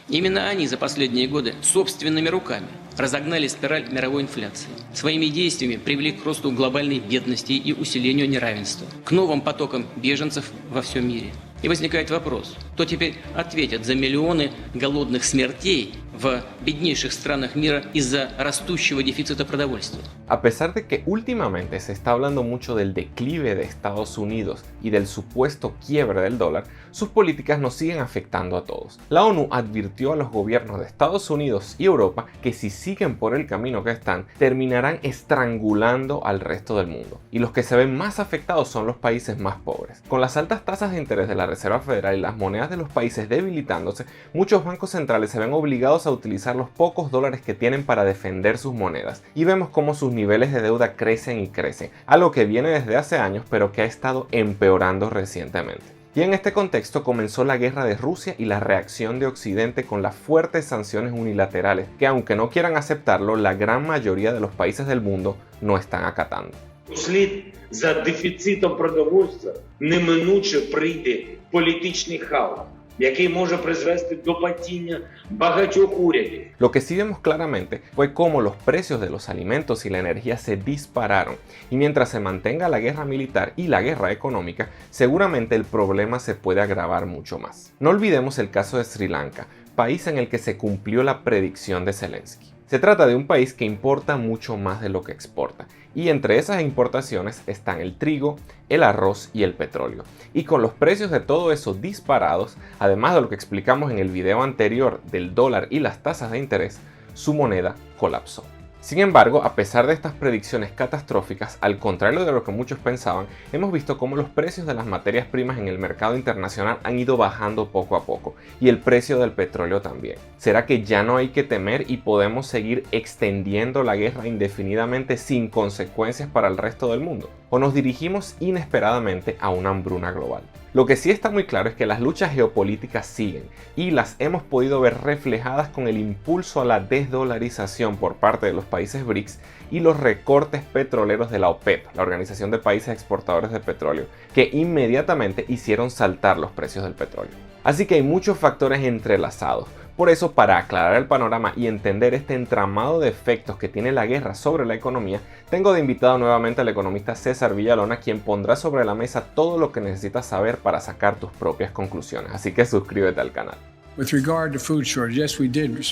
Именно они за последние годы собственными руками разогнали спираль мировой инфляции. Своими действиями привели к росту глобальной бедности и усилению неравенства, к новым потокам беженцев во всем мире. И возникает вопрос, кто теперь ответит за миллионы голодных смертей в беднейших странах мира из-за растущего дефицита продовольствия? A pesar de que últimamente se está hablando mucho del declive de Estados Unidos y del supuesto quiebre del dólar, sus políticas nos siguen afectando a todos. La ONU advirtió a los gobiernos de Estados Unidos y Europa que si siguen por el camino que están, terminarán estrangulando al resto del mundo. Y los que se ven más afectados son los países más pobres. Con las altas tasas de interés de la Reserva Federal y las monedas de los países debilitándose, muchos bancos centrales se ven obligados a utilizar los pocos dólares que tienen para defender sus monedas. Y vemos cómo sus niveles de deuda crecen y crecen, algo que viene desde hace años pero que ha estado empeorando recientemente. Y en este contexto comenzó la guerra de Rusia y la reacción de Occidente con las fuertes sanciones unilaterales que, aunque no quieran aceptarlo, la gran mayoría de los países del mundo no están acatando. Вслід за дефіцитом продовольства неминуче прийде політичний хаос, який може призвести до падіння багатьох урядів. Lo que sí vemos claramente fue cómo los precios de los alimentos y la energía se dispararon, y mientras se mantenga la guerra militar y la guerra económica, seguramente el problema se puede agravar mucho más. No olvidemos el caso de Sri Lanka, país en el que se cumplió la predicción de Zelensky. Se trata de un país que importa mucho más de lo que exporta, y entre esas importaciones están el trigo, el arroz y el petróleo. Y con los precios de todo eso disparados, además de lo que explicamos en el video anterior del dólar y las tasas de interés, su moneda colapsó. Sin embargo, a pesar de estas predicciones catastróficas, al contrario de lo que muchos pensaban, hemos visto cómo los precios de las materias primas en el mercado internacional han ido bajando poco a poco, y el precio del petróleo también. ¿Será que ya no hay que temer y podemos seguir extendiendo la guerra indefinidamente sin consecuencias para el resto del mundo? ¿O nos dirigimos inesperadamente a una hambruna global? Lo que sí está muy claro es que las luchas geopolíticas siguen y las hemos podido ver reflejadas con el impulso a la desdolarización por parte de los países BRICS y los recortes petroleros de la OPEP, la Organización de Países Exportadores de Petróleo, que inmediatamente hicieron saltar los precios del petróleo. Así que hay muchos factores entrelazados. Por eso, para aclarar el panorama y entender este entramado de efectos que tiene la guerra sobre la economía, tengo de invitado nuevamente al economista César Villalona, quien pondrá sobre la mesa todo lo que necesitas saber para sacar tus propias conclusiones. Así que suscríbete al canal. With regard to food shortage, yes, we did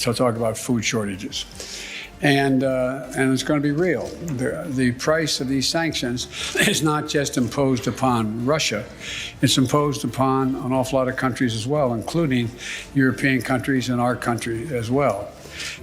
talk about food shortages. And it's going to be real. The price of these sanctions is not just imposed upon Russia, it's imposed upon an awful lot of countries as well, including European countries and our country as well.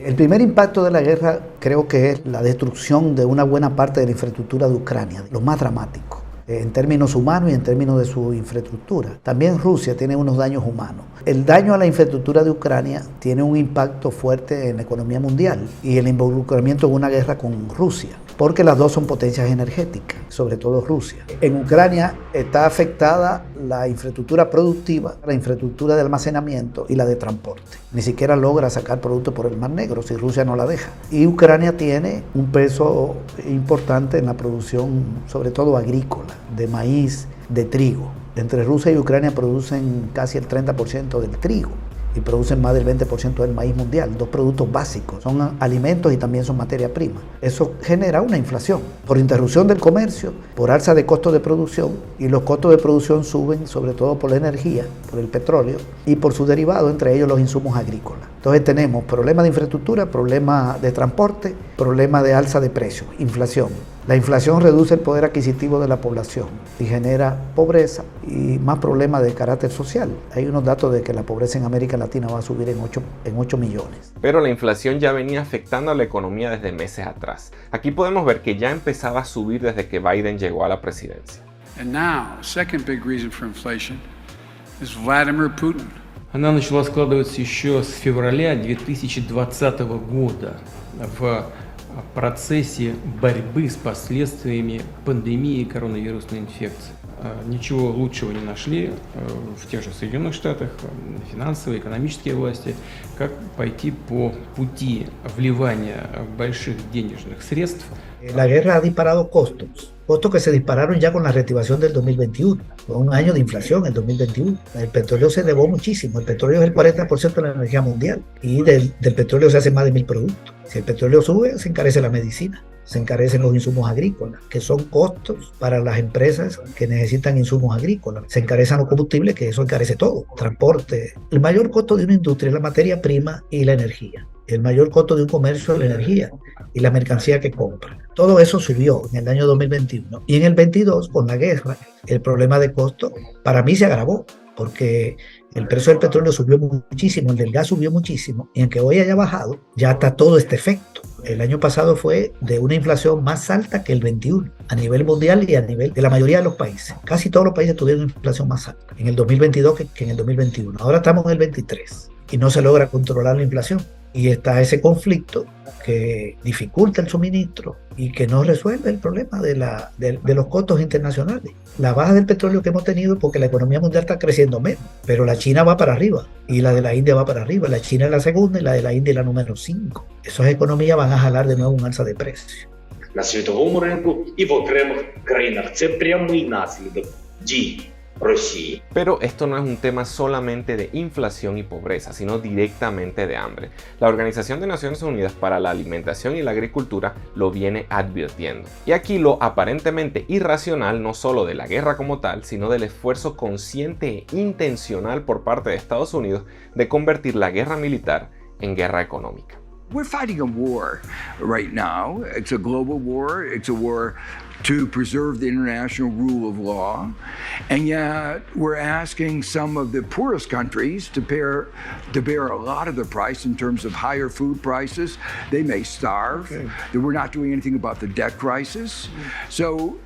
El primer impacto de la guerra creo que es la destrucción de una buena parte de la infraestructura de Ucrania, lo más dramático, en términos humanos y en términos de su infraestructura. También Rusia tiene unos daños humanos. El daño a la infraestructura de Ucrania tiene un impacto fuerte en la economía mundial y el involucramiento en una guerra con Rusia, porque las dos son potencias energéticas, sobre todo Rusia. En Ucrania está afectada la infraestructura productiva, la infraestructura de almacenamiento y la de transporte. Ni siquiera logra sacar productos por el Mar Negro si Rusia no la deja. Y Ucrania tiene un peso importante en la producción, sobre todo agrícola, de maíz, de trigo. Entre Rusia y Ucrania producen casi el 30% del trigo y producen más del 20% del maíz mundial, dos productos básicos, son alimentos y también son materia prima. Eso genera una inflación por interrupción del comercio, por alza de costos de producción, y los costos de producción suben sobre todo por la energía, por el petróleo y por sus derivados, entre ellos los insumos agrícolas. Entonces tenemos problemas de infraestructura, problemas de transporte, problemas de alza de precios, inflación. La inflación reduce el poder adquisitivo de la población y genera pobreza y más problemas de carácter social. Hay unos datos de que la pobreza en América Latina va a subir en 8 millones. Pero la inflación ya venía afectando a la economía desde meses atrás. Aquí podemos ver que ya empezaba a subir desde que Biden llegó a la presidencia. And now, second big reason for inflation is Vladimir Putin. Она начала складываться еще с февраля 2020 года в процессе борьбы с последствиями пандемии коронавирусной инфекции. Ничего лучшего не нашли в тех же Соединенных Штатах, финансовые, экономические власти, как пойти по пути вливания больших денежных средств. La guerra ha disparado costos que se dispararon ya con la reactivación del 2021. Fue un año de inflación el 2021. El petróleo se elevó muchísimo. El petróleo es el 40% de la energía mundial y del petróleo se hacen más de 1000 productos. Si el petróleo sube, se encarece la medicina, se encarecen los insumos agrícolas, que son costos para las empresas que necesitan insumos agrícolas. Se encarecen los combustibles, que eso encarece todo, transporte. El mayor costo de una industria es la materia prima y la energía. El mayor costo de un comercio es la energía y la mercancía que compra. Todo eso subió en el año 2021. Y en el 22, con la guerra, el problema de costo para mí se agravó, porque el precio del petróleo subió muchísimo, el del gas subió muchísimo, y aunque hoy haya bajado, ya está todo este efecto. El año pasado fue de una inflación más alta que el 21, a nivel mundial y a nivel de la mayoría de los países. Casi todos los países tuvieron una inflación más alta en el 2022 que en el 2021. Ahora estamos en el 23 y no se logra controlar la inflación. Y está ese conflicto que dificulta el suministro y que no resuelve el problema de los costos internacionales. La baja del petróleo que hemos tenido porque la economía mundial está creciendo menos, pero la China va para arriba y la de la India va para arriba. La China es la segunda y la de la India es la número 5. Esas economías van a jalar de nuevo un alza de precio. На світовому ринку і в окремих країнах. Це прямий наслідок дій Росії. Pero esto no es un tema solamente de inflación y pobreza, sino directamente de hambre. La Organización de Naciones Unidas para la Alimentación y la Agricultura lo viene advirtiendo. Y aquí lo aparentemente irracional no solo de la guerra como tal, sino del esfuerzo consciente e intencional por parte de Estados Unidos de convertir la guerra militar en guerra económica. We're fighting a war right now. It's a global war. It's a war to preserve the international rule of law. And yet we're asking some of the poorest countries to bear a lot of the price in terms of higher food prices. They may starve. Okay. We're not doing anything about the debt crisis. So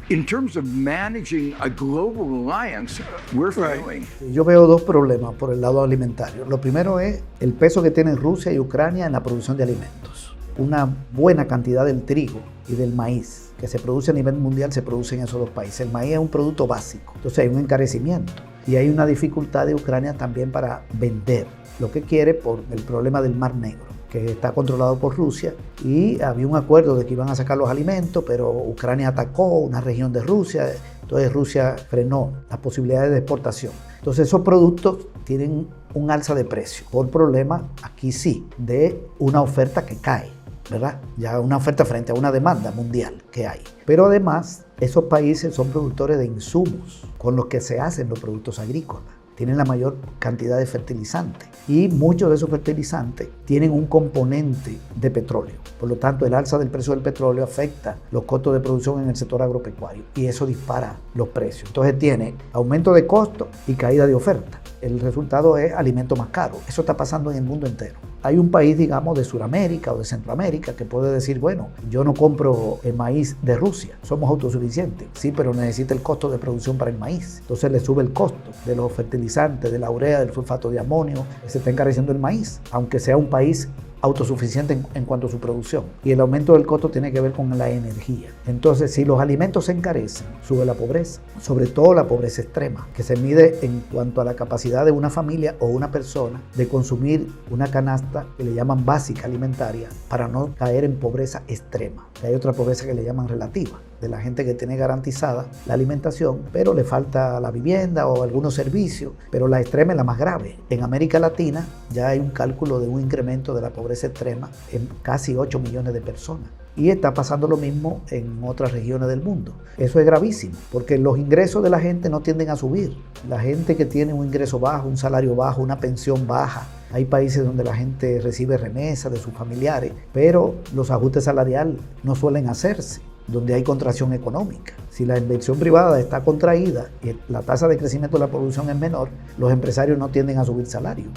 in terms of managing a global alliance, we're failing. Yo veo dos problemas por el lado alimentario. Lo primero es el peso que tienen Rusia y Ucrania en la producción de alimentos. Una buena cantidad del trigo y del maíz que se produce a nivel mundial se produce en esos dos países. El maíz es un producto básico, entonces hay un encarecimiento y hay una dificultad de Ucrania también para vender lo que quiere por el problema del Mar Negro, que está controlado por Rusia, y había un acuerdo de que iban a sacar los alimentos, pero Ucrania atacó una región de Rusia, entonces Rusia frenó las posibilidades de exportación. Entonces esos productos tienen un alza de precio por problema, aquí sí, de una oferta que cae, ¿verdad? Ya una oferta frente a una demanda mundial que hay. Pero además, esos países son productores de insumos con los que se hacen los productos agrícolas. Tienen la mayor cantidad de fertilizantes y muchos de esos fertilizantes tienen un componente de petróleo. Por lo tanto, el alza del precio del petróleo afecta los costos de producción en el sector agropecuario y eso dispara los precios. Entonces tiene aumento de costos y caída de oferta. El resultado es alimentos más caros. Eso está pasando en el mundo entero. Hay un país, digamos, de Sudamérica o de Centroamérica que puede decir, bueno, yo no compro el maíz de Rusia, somos autosuficientes. Sí, pero necesita el costo de producción para el maíz. Entonces le sube el costo de los fertilizantes, de la urea, del sulfato de amonio. Se está encareciendo el maíz, aunque sea un país autosuficiente en cuanto a su producción. Y el aumento del costo tiene que ver con la energía. Entonces, si los alimentos se encarecen, sube la pobreza, sobre todo la pobreza extrema, que se mide en cuanto a la capacidad de una familia o una persona de consumir una canasta que le llaman básica alimentaria para no caer en pobreza extrema. Hay otra pobreza que le llaman relativa, de la gente que tiene garantizada la alimentación, pero le falta la vivienda o algunos servicios, pero la extrema es la más grave. En América Latina ya hay un cálculo de un incremento de la pobreza extrema en casi 8 millones de personas. Y está pasando lo mismo en otras regiones del mundo. Eso es gravísimo, porque los ingresos de la gente no tienden a subir. La gente que tiene un ingreso bajo, un salario bajo, una pensión baja, hay países donde la gente recibe remesas de sus familiares, pero los ajustes salariales no suelen hacerse, donde hay contracción económica. Si la inversión privada está contraída y la tasa de crecimiento de la producción es menor, los empresarios no tienden a subir salario,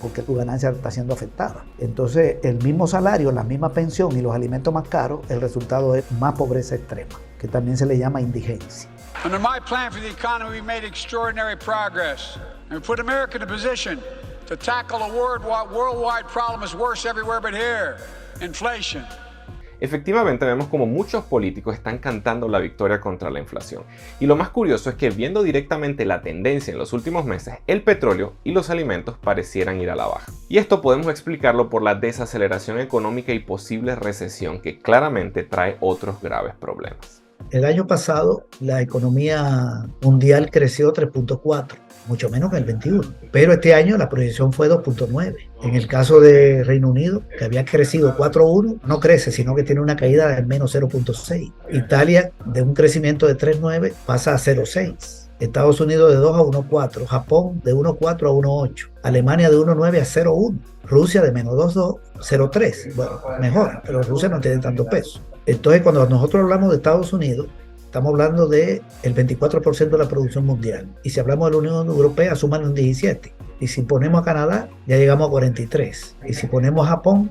porque tu ganancia está siendo afectada. Entonces, el mismo salario, la misma pensión y los alimentos más caros, el resultado es más pobreza extrema, que también se le llama indigencia. Under my plan for the economy, we made extraordinary progress, and we put America in a position to tackle a worldwide problem is worse everywhere but here: inflation, Efectivamente vemos como muchos políticos están cantando la victoria contra la inflación. Y lo más curioso es que viendo directamente la tendencia en los últimos meses, el petróleo y los alimentos parecieran ir a la baja. Y esto podemos explicarlo por la desaceleración económica y posible recesión que claramente trae otros graves problemas. El año pasado la economía mundial creció 3.4, mucho menos que el 21. Pero este año la proyección fue 2.9. En el caso de Reino Unido, que había crecido 4.1, no crece, sino que tiene una caída de menos 0.6. Italia, de un crecimiento de 3.9, pasa a 0.6. Estados Unidos de 2 a 1.4, Japón de 1.4 a 1.8, Alemania de 1.9 a 0.1, Rusia de menos 2.2, 0.3. Bueno, mejora, pero Rusia no tiene tanto peso. Entonces, cuando nosotros hablamos de Estados Unidos, estamos hablando del 24% de la producción mundial. Y si hablamos de la Unión Europea, suman un 17%. Y si ponemos a Canadá, ya llegamos a 43%. Y si ponemos a Japón,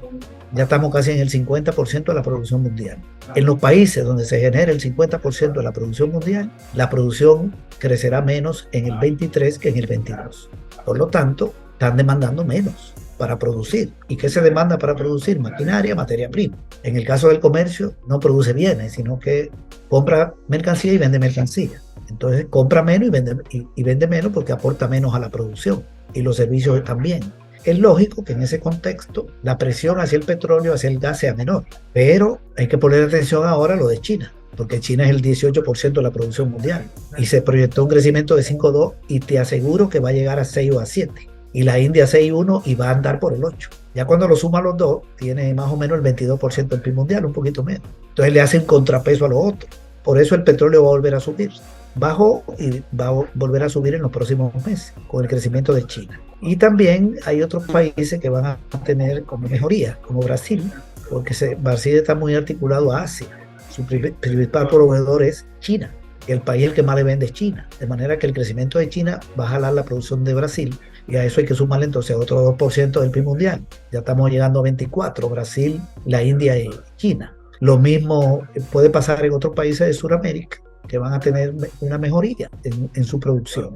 ya estamos casi en el 50% de la producción mundial. En los países donde se genera el 50% de la producción mundial, la producción crecerá menos en el 23 que en el 22. Por lo tanto, están demandando menos para producir. ¿Y qué se demanda para producir? Maquinaria, materia prima. En el caso del comercio, no produce bienes, sino que compra mercancía y vende mercancía. Entonces compra menos y vende menos porque aporta menos a la producción. Y los servicios también. Es lógico que en ese contexto la presión hacia el petróleo, hacia el gas sea menor. Pero hay que poner atención ahora a lo de China, porque China es el 18% de la producción mundial. Y se proyectó un crecimiento de 5.2 y te aseguro que va a llegar a 6 o a 7. Y la India 6.1 y va a andar por el 8. Ya cuando lo suman los dos, tiene más o menos el 22% del PIB mundial, un poquito menos. Entonces le hace un contrapeso a los otros. Por eso el petróleo va a volver a subir. Bajó y va a volver a subir en los próximos meses con el crecimiento de China. Y también hay otros países que van a tener como mejoría, como Brasil, porque Brasil está muy articulado a Asia. Su principal proveedor es China. Y el país el que más le vende es China. De manera que el crecimiento de China va a jalar la producción de Brasil. Y a eso hay que sumarle entonces otro 2% del PIB mundial. Ya estamos llegando a 24, Brasil, la India y China. Lo mismo puede pasar en otros países de Sudamérica, que van a tener una mejoría en su producción.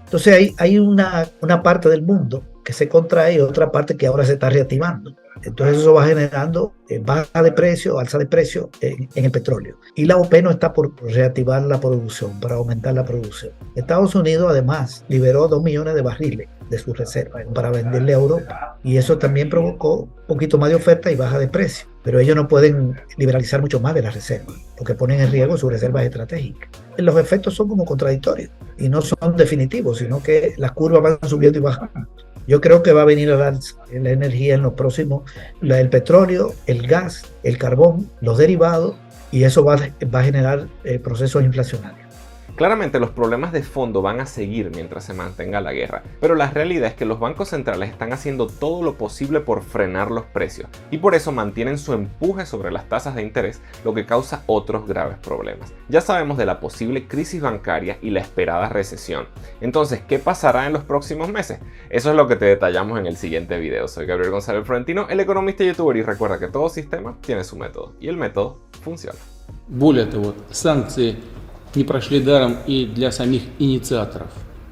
Entonces hay una parte del mundo que se contrae y otra parte que ahora se está reactivando. Entonces eso va generando baja de precio, alza de precio en el petróleo. Y la OPEP no está por reactivar la producción, para aumentar la producción. Estados Unidos además liberó 2 millones de barriles de sus reservas para venderle a Europa. Y eso también provocó un poquito más de oferta y baja de precio. Pero ellos no pueden liberalizar mucho más de las reservas, porque ponen en riesgo sus reservas estratégicas. Los efectos son como contradictorios y no son definitivos, sino que las curvas van subiendo y bajando. Yo creo que va a venir a dar la energía en los próximos, el petróleo, el gas, el carbón, los derivados, y eso va a generar procesos inflacionarios. Claramente los problemas de fondo van a seguir mientras se mantenga la guerra, pero la realidad es que los bancos centrales están haciendo todo lo posible por frenar los precios y por eso mantienen su empuje sobre las tasas de interés, lo que causa otros graves problemas. Ya sabemos de la posible crisis bancaria y la esperada recesión. Entonces, ¿qué pasará en los próximos meses? Eso es lo que te detallamos en el siguiente video. Soy Gabriel González Florentino, el economista y youtuber, y recuerda que todo sistema tiene su método y el método funciona. Более того, санкции не прошли даром и для самих инициаторов.